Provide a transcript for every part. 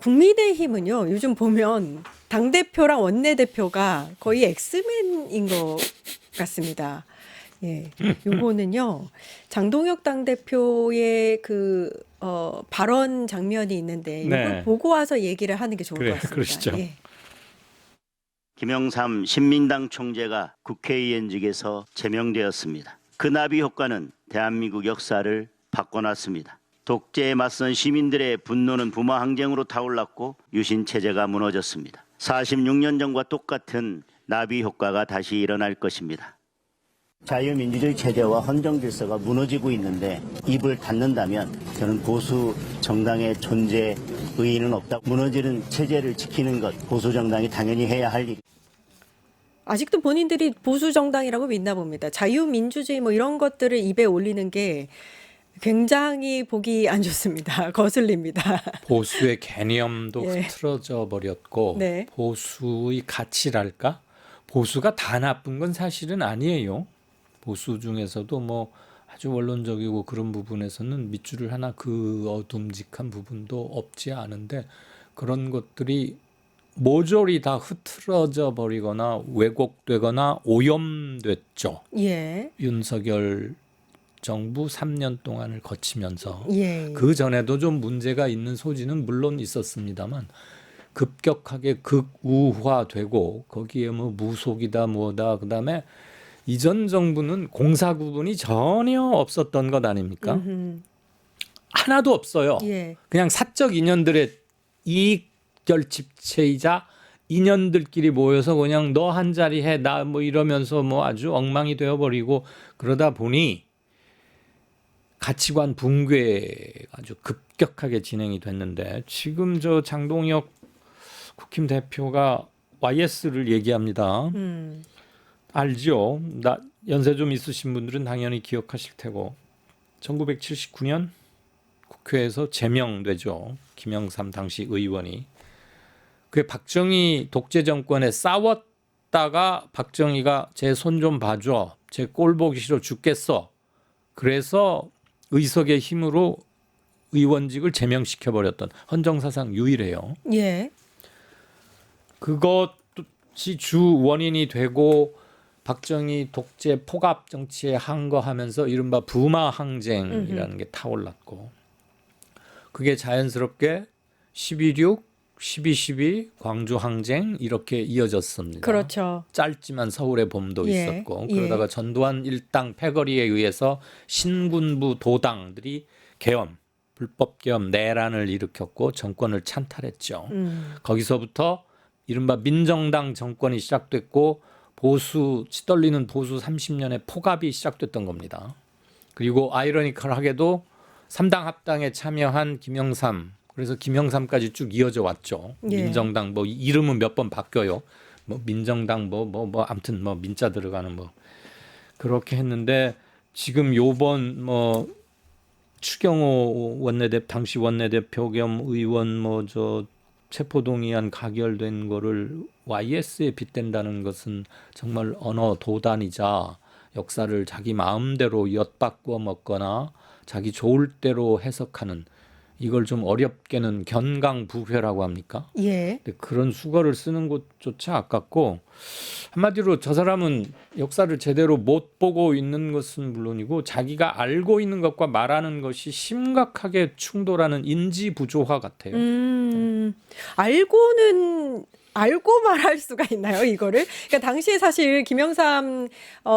국민의힘은요, 요즘 보면 당대표랑 원내대표가 거의 엑스맨인 것 같습니다. 예. 요거는요, 장동혁 당대표의 발언 장면이 있는데, 이걸 네. 보고 와서 얘기를 하는 게 좋을 그래, 것 같습니다. 그러시죠. 예. 김영삼 신민당 총재가 국회의원직에서 제명되었습니다. 그 나비 효과는 대한민국 역사를 바꿔놨습니다. 독재에 맞선 시민들의 분노는 부마항쟁으로 타올랐고 유신 체제가 무너졌습니다. 46년 전과 똑같은 나비 효과가 다시 일어날 것입니다. 자유민주주의 체제와 헌정 질서가 무너지고 있는데 입을 닫는다면 저는 보수 정당의 존재 의의는 없다. 무너지는 체제를 지키는 것 보수 정당이 당연히 해야 할 일. 아직도 본인들이 보수 정당이라고 믿나 봅니다. 자유민주주의 뭐 이런 것들을 입에 올리는 게 굉장히 보기 안 좋습니다. 거슬립니다. 보수의 개념도 예. 흐트러져 버렸고 네. 보수의 가치랄까? 보수가 다 나쁜 건 사실은 아니에요. 보수 중에서도 뭐 아주 원론적이고 그런 부분에서는 밑줄을 하나 어둠직한 부분도 없지 않은데 그런 것들이 모조리 다 흐트러져 버리거나 왜곡되거나 오염됐죠. 예. 윤석열 정부 3년 동안을 거치면서 예. 그 전에도 좀 문제가 있는 소지는 물론 있었습니다만 급격하게 극우화되고 거기에 뭐 무속이다 뭐다 그다음에 이전 정부는 공사 구분이 전혀 없었던 것 아닙니까? 하나도 없어요. 예. 그냥 사적 인연들의 이익 결집체이자 인연들끼리 모여서 그냥 너 한 자리 해 나 뭐 이러면서 뭐 아주 엉망이 되어버리고 그러다 보니 가치관 붕괴가 아주 급격하게 진행이 됐는데 지금 저 장동혁 국힘 대표가 YS를 얘기합니다. 알죠? 나 연세 좀 있으신 분들은 당연히 기억하실 테고 1979년 국회에서 제명되죠. 김영삼 당시 의원이. 그게 박정희 독재 정권에 싸웠다가 박정희가 제 손 좀 봐줘. 제 꼴 보기 싫어 죽겠어. 그래서 의석의 힘으로 의원직을 제명시켜버렸던 헌정사상 유일해요. 예. 그것이 주 원인이 되고 박정희 독재 포갑 정치에 항거하면서 이른바 부마 항쟁이라는 게 타올랐고 그게 자연스럽게 12.6, 12.12 광주 항쟁 이렇게 이어졌습니다. 그렇죠. 짧지만 서울의 봄도 예, 있었고 예. 그러다가 전두환 일당 패거리에 의해서 신군부 도당들이 계엄, 불법 계엄 내란을 일으켰고 정권을 찬탈했죠. 거기서부터 이른바 민정당 정권이 시작됐고 보수 치떨리는 보수 30년의 포갑이 시작됐던 겁니다. 그리고 아이러니컬하게도 3당 합당에 참여한 김영삼 그래서 김영삼까지 쭉 이어져 왔죠. 예. 민정당 뭐 이름은 몇 번 바뀌어요. 뭐 민정당 아무튼 뭐 민자 들어가는 뭐 그렇게 했는데 지금 요번 뭐 추경호 당시 원내대표 겸 의원 뭐 저 체포동의안 가결된 거를 YS에 빗댄다는 것은 정말 언어 도단이자 역사를 자기 마음대로 엿바꾸어 먹거나 자기 좋을 대로 해석하는 이걸 좀 어렵게는 견강부회라고 합니까? 예. 근데 그런 수거를 쓰는 것조차 아깝고 한마디로 저 사람은 역사를 제대로 못 보고 있는 것은 물론이고 자기가 알고 있는 것과 말하는 것이 심각하게 충돌하는 인지 부조화 같아요. 알고 말할 수가 있나요, 이거를? 그러니까 당시에 사실 김영삼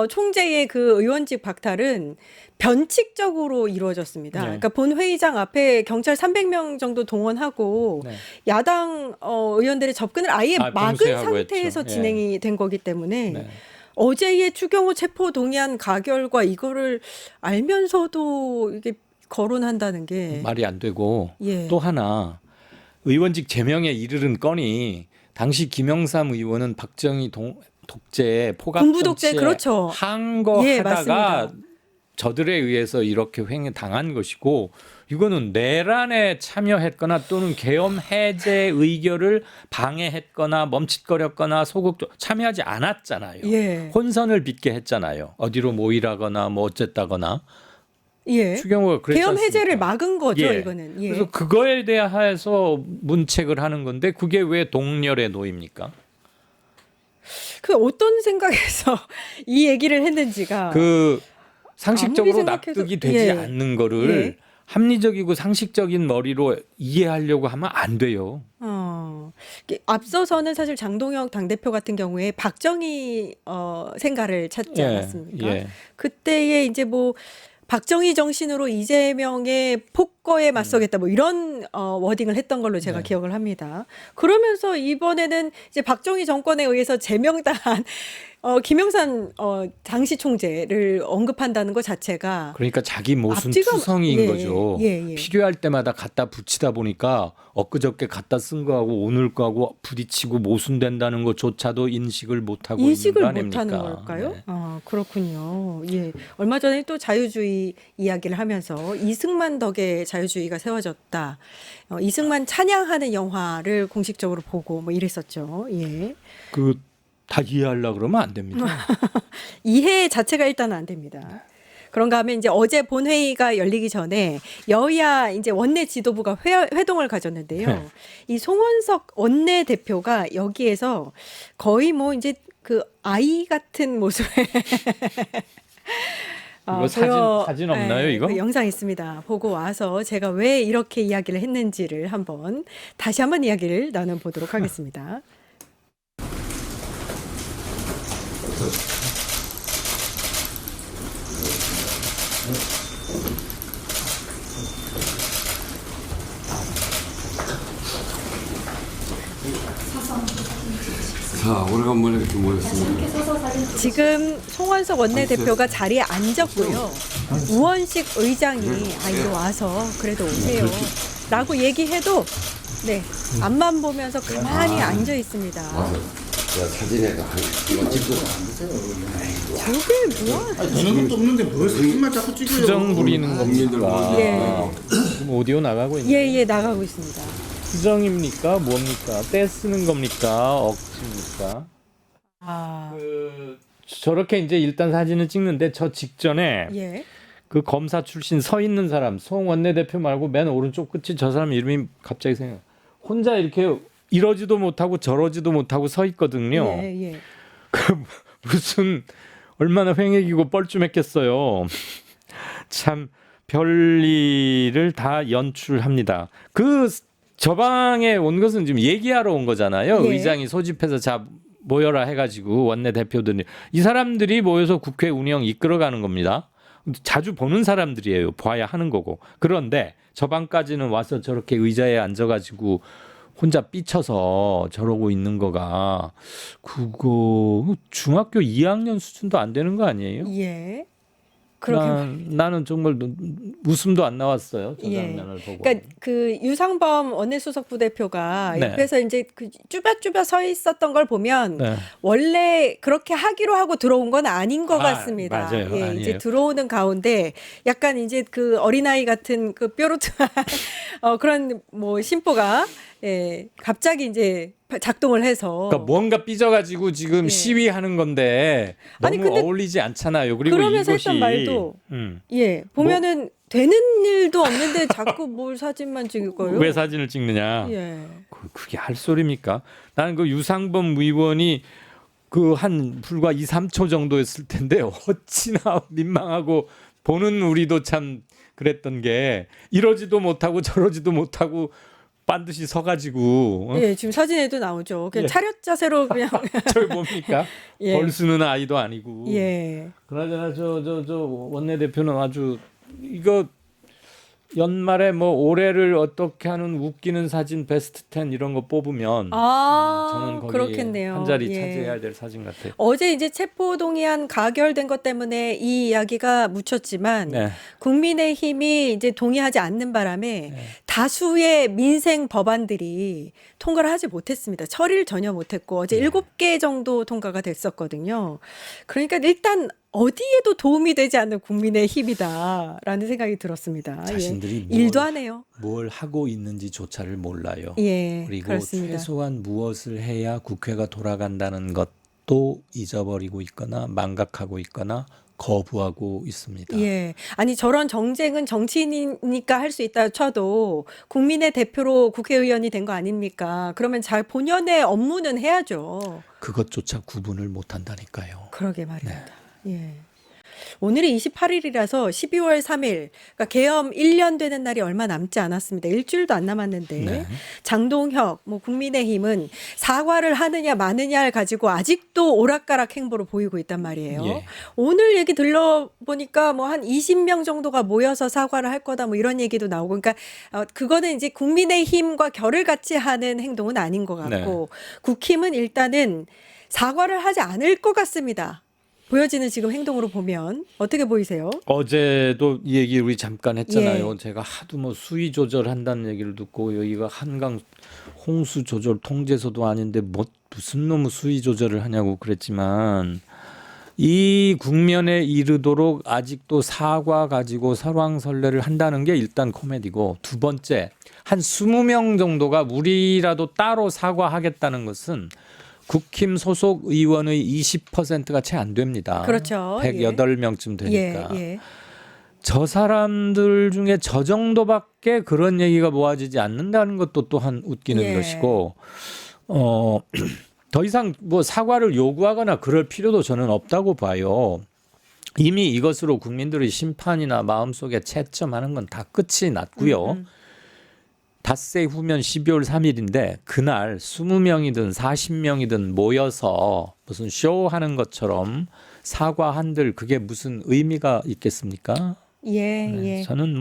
총재의 그 의원직 박탈은 변칙적으로 이루어졌습니다. 네. 그러니까 본회의장 앞에 경찰 300명 정도 동원하고 네. 야당 의원들의 접근을 아예 막은 봉쇄하고 상태에서 했죠. 진행이 된 거기 때문에 네. 어제의 추경호 체포 동의안 가결과 이거를 알면서도 이게 거론한다는 게 말이 안 되고 예. 또 하나 의원직 제명에 이르는 건이 당시 김영삼 의원은 박정희 독재 포갑 군부 독재, 정치에 그렇죠. 항거하다가 예, 맞습니다. 저들에 의해서 이렇게 당한 것이고 이거는 내란에 참여했거나 또는 계엄 해제 의결을 방해했거나 멈칫거렸거나 참여하지 않았잖아요. 예. 혼선을 빚게 했잖아요. 어디로 모이라거나 뭐 어쨌다거나 예. 추경호가 그랬지 계엄 않습니까? 해제를 막은 거죠, 예. 이거는. 예. 그래서 그거에 대해서 문책을 하는 건데 그게 왜 동렬에 놓입니까? 그 어떤 생각에서 이 얘기를 했는지가 그 상식적으로 아무리 생각해도- 납득이 되지 예. 않는 거를 예. 합리적이고 상식적인 머리로 이해하려고 하면 안 돼요. 이게 앞서서는 사실 장동혁 당대표 같은 경우에 박정희 생가를 찾지 않았습니까? 예. 그때에 이제 뭐 박정희 정신으로 이재명의 폭거에 맞서겠다 뭐 이런 워딩을 했던 걸로 제가 네. 기억을 합니다. 그러면서 이번에는 이제 박정희 정권에 의해서 제명당한 김영삼 당시 총재를 언급한다는 것 자체가 그러니까 자기 모순 앞뒤가- 투성이인 예, 거죠. 예, 예. 필요할 때마다 갖다 붙이다 보니까 엊그저께 갖다 쓴 거하고 오늘 거하고 부딪히고 모순된다는 것조차도 인식을 못하고 인식을 있는 거 아닙니까? 못하는 걸까요? 네. 그렇군요. 예. 얼마 전에 또 자유주의 이야기를 하면서 이승만 덕에 자유주의가 세워졌다. 이승만 찬양하는 영화를 공식적으로 보고 뭐 이랬었죠. 예. 그 다 이해하려고 그러면 안 됩니다. 이해 자체가 일단은 안 됩니다. 그런가 하면 이제 어제 본회의가 열리기 전에 여야 이제 원내 지도부가 회동을 가졌는데요. 네. 이 송원석 원내 대표가 여기에서 거의 뭐 이제 그 아이 같은 모습에 이거 사진 없나요, 이거? 그 영상 있습니다. 보고 와서 제가 왜 이렇게 이야기를 했는지를 다시 한번 이야기를 나눠보도록 하겠습니다. 자, 오래간만에 이렇게 모였습니다. 지금 송원석 원내대표가 자리에 앉았고요. 우원식 의장이 이리 와서 그래도 오세요 라고 얘기해도 네 앞만 보면서 가만히 앉아 있습니다. 야, 사진에다 이거 찍고 저게 뭐야? 되는 것도 없는데 뭘 사진만 자꾸 찍어요. 수정 부리는 국민들 겁니까? 먼저. 예. 지금 오디오 나가고 있는 예 나가고 있습니다. 수정입니까? 뭡니까? 떼쓰는 겁니까? 억지입니까? 저렇게 이제 일단 사진을 찍는데 저 직전에 예. 그 검사 출신 서 있는 사람 송 원내대표 말고 맨 오른쪽 끝이 저 사람 이름이 갑자기 생각. 혼자 이렇게 이러지도 못하고 저러지도 못하고 서 있거든요. 예. 그 무슨 얼마나 횡액이고 뻘쭘했겠어요. 참 별일을 다 연출합니다. 그 저방에 온 것은 지금 얘기하러 온 거잖아요. 예. 의장이 소집해서 자 모여라 해가지고 원내 대표들이 이 사람들이 모여서 국회 운영 이끌어가는 겁니다. 자주 보는 사람들이에요. 봐야 하는 거고. 그런데 저방까지는 와서 저렇게 의자에 앉아가지고 혼자 삐쳐서 저러고 있는 거가 그거 중학교 2학년 수준도 안 되는 거 아니에요? 예. 그렇게 나는 정말 웃음도 안 나왔어요. 저 예. 장면을 보고. 그러니까 그 유상범 원내수석 부대표가 네. 옆에서 이제 그 쭈뼛쭈뼛 서 있었던 걸 보면 네. 원래 그렇게 하기로 하고 들어온 건 아닌 것 같습니다. 맞아요. 예, 아니에요. 이제 들어오는 가운데 약간 이제 그 어린아이 같은 그 뾰루트한 그런 뭐 심보가 갑자기 이제 작동을 해서 그러니까 뭔가 삐져가지고 지금 예. 시위하는 건데 너무 아니, 근데 어울리지 않잖아요. 그리고 그러면서 이것이 했던 말도 뭐 보면은 되는 일도 없는데 자꾸 뭘 사진만 찍을 거예요? 왜 사진을 찍느냐? 예. 그게 할 소리입니까? 나는 그 유상범 의원이 그 한 불과 2, 3초 정도였을 텐데 어찌나 민망하고 보는 우리도 참 그랬던 게 이러지도 못하고 저러지도 못하고 반드시 서가지고 예, 지금 사진에도 나오죠. 그냥 예. 차렷 자세로 그냥 저기 뭡니까? 예. 벌 쓰는 아이도 아니고. 예. 그나저나 저 원내대표는 아주 이거 연말에 뭐 올해를 어떻게 하는 웃기는 사진 베스트 10 이런 거 뽑으면 저는 거기 그렇겠네요. 한 자리 예. 차지해야 될 사진 같아요. 어제 이제 체포동의안 가결된 것 때문에 이 이야기가 묻혔지만 네. 국민의힘이 이제 동의하지 않는 바람에 네. 다수의 민생 법안들이 통과를 하지 못했습니다. 처리를 전혀 못했고 어제 네. 7개 정도 통과가 됐었거든요. 그러니까 일단 어디에도 도움이 되지 않는 국민의 힘이다라는 생각이 들었습니다. 자신들이 예. 일도 안 해요. 뭘 하고 있는지조차를 몰라요. 예, 그리고 그렇습니다. 최소한 무엇을 해야 국회가 돌아간다는 것도 잊어버리고 있거나 망각하고 있거나 거부하고 있습니다. 예. 아니 저런 정쟁은 정치인이니까 할 수 있다 쳐도 국민의 대표로 국회의원이 된 거 아닙니까? 그러면 잘 본연의 업무는 해야죠. 그것조차 구분을 못한다니까요. 그러게 말입니다. 예. 오늘이 28일이라서 12월 3일, 그러니까 계엄 1년 되는 날이 얼마 남지 않았습니다. 일주일도 안 남았는데 네. 장동혁, 국민의힘은 사과를 하느냐 마느냐를 가지고 아직도 오락가락 행보를 보이고 있단 말이에요. 예. 오늘 얘기 들러보니까 한 20명 정도가 모여서 사과를 할 거다 이런 얘기도 나오고, 그러니까 그거는 이제 국민의힘과 결을 같이 하는 행동은 아닌 것 같고, 국힘은 일단은 사과를 하지 않을 것 같습니다. 보여지는 지금 행동으로 보면 어떻게 보이세요? 어제도 이 얘기 우리 잠깐 했잖아요. 예. 제가 하도 수위 조절한다는 얘기를 듣고 여기가 한강 홍수 조절 통제소도 아닌데 무슨 놈의 수위 조절을 하냐고 그랬지만 이 국면에 이르도록 아직도 사과 가지고 설왕설래를 한다는 게 일단 코미디고, 두 번째 한 20명 정도가 우리라도 따로 사과하겠다는 것은 국힘 소속 의원의 20%가 채 안 됩니다. 그렇죠. 108명쯤 되니까. 예. 저 사람들 중에 저 정도밖에 그런 얘기가 모아지지 않는다는 것도 또한 웃기는 예. 것이고, 더 이상 사과를 요구하거나 그럴 필요도 저는 없다고 봐요. 이미 이것으로 국민들의 심판이나 마음속에 채점하는 건 다 끝이 났고요. 닷새 후면 12월 3일인데 그날 20명이든 40명이든 모여서 무슨 쇼하는 것처럼 사과한들 그게 무슨 의미가 있겠습니까? 예. 저는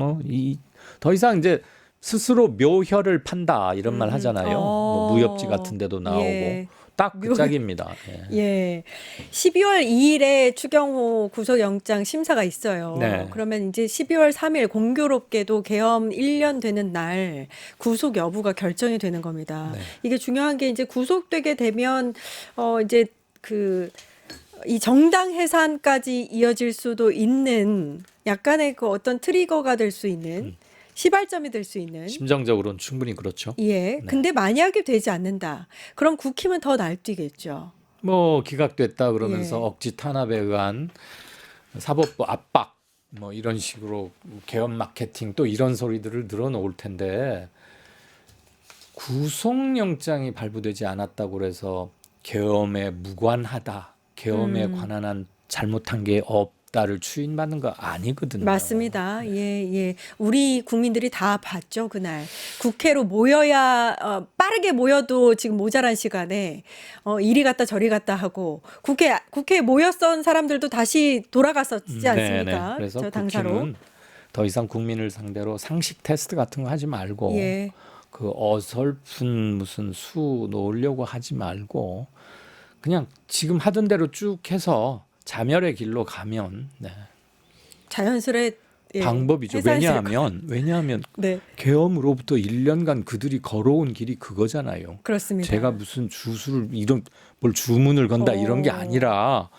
더 이상 이제 스스로 묘혈을 판다 이런 말 하잖아요. 무협지 같은 데도 나오고. 예. 딱 그 짝입니다. 예. 예. 12월 2일에 추경호 구속영장 심사가 있어요. 네. 그러면 이제 12월 3일 공교롭게도 계엄 1년 되는 날 구속 여부가 결정이 되는 겁니다. 네. 이게 중요한 게 이제 구속되게 되면 이제 이 정당 해산까지 이어질 수도 있는 약간의 그 어떤 트리거가 될 수 있는 시발점이 될 수 있는. 심정적으로는 충분히 그렇죠. 예. 근데 만약에 되지 않는다. 그럼 국힘은 더 날뛰겠죠. 기각됐다 그러면서 예. 억지 탄압에 의한 사법부 압박 이런 식으로 계엄 마케팅 또 이런 소리들을 늘어놓을 텐데, 구속영장이 발부되지 않았다고 그래서 계엄에 무관하다, 계엄에 관한 한 잘못한 게 없다를 추인받는 거 아니거든요. 맞습니다. 예. 우리 국민들이 다 봤죠, 그날. 국회로 모여야, 빠르게 모여도 지금 모자란 시간에, 이리 갔다 저리 갔다 하고, 국회에 모였던 사람들도 다시 돌아갔었지 않습니까? 그래서 저 당사로. 국힘은 더 이상 국민을 상대로 상식 테스트 같은 거 하지 말고, 예. 그 어설픈 무슨 수 놓으려고 하지 말고, 그냥 지금 하던 대로 쭉 해서 자멸의 길로 가면 자연스레 방법이죠. 왜냐하면 네. 계엄으로부터 1년간 그들이 걸어온 길이 그거잖아요. 그렇습니다. 제가 무슨 주술을 뭘 주문을 건다 이런 게 아니라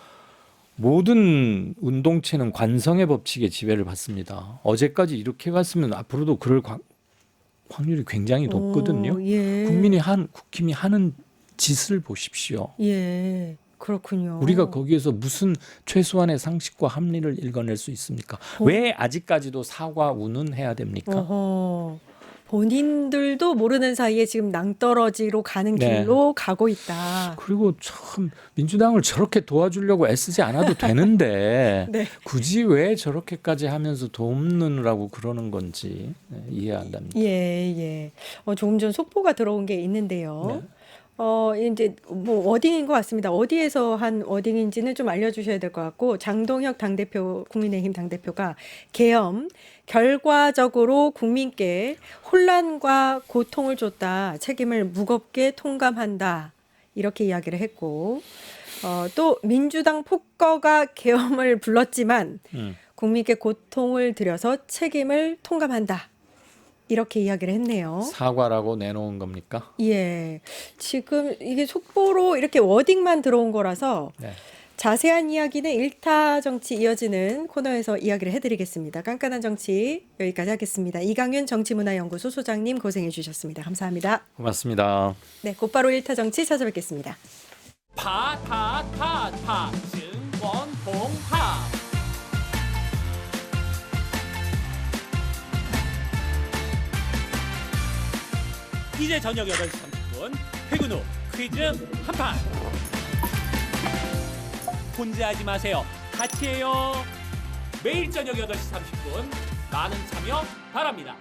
모든 운동체는 관성의 법칙에 지배를 받습니다. 어제까지 이렇게 갔으면 앞으로도 그럴 확률이 굉장히 높거든요. 예. 국힘이 하는 짓을 보십시오. 예. 그렇군요. 우리가 거기에서 무슨 최소한의 상식과 합리를 읽어낼 수 있습니까? 왜 아직까지도 사과 운운해야 됩니까? 본인들도 모르는 사이에 지금 낭떠러지로 가는 길로 가고 있다. 그리고 참 민주당을 저렇게 도와주려고 애쓰지 않아도 되는데 네. 굳이 왜 저렇게까지 하면서 돕느라고 그러는 건지 이해 안 됩니다. 예. 조금 전 속보가 들어온 게 있는데요. 이제 워딩인 것 같습니다. 어디에서 한 워딩인지는 좀 알려주셔야 될 것 같고, 장동혁 당대표, 국민의힘 당대표가 계엄 결과적으로 국민께 혼란과 고통을 줬다, 책임을 무겁게 통감한다, 이렇게 이야기를 했고, 또 민주당 폭거가 계엄을 불렀지만 국민께 고통을 드려서 책임을 통감한다, 이렇게 이야기를 했네요. 사과라고 내놓은 겁니까? 예. 지금 이게 속보로 이렇게 워딩만 들어온 거라서 자세한 이야기는 1타 정치 이어지는 코너에서 이야기를 해드리겠습니다. 깐깐한 정치 여기까지 하겠습니다. 이강윤 정치문화연구소 소장님 고생해 주셨습니다. 감사합니다. 고맙습니다. 네, 곧바로 1타 정치 찾아뵙겠습니다. 증권봉파 이제 저녁 8시 30분 퇴근 후 퀴즈 한판. 혼자 하지 마세요. 같이 해요. 매일 저녁 8시 30분 많은 참여 바랍니다.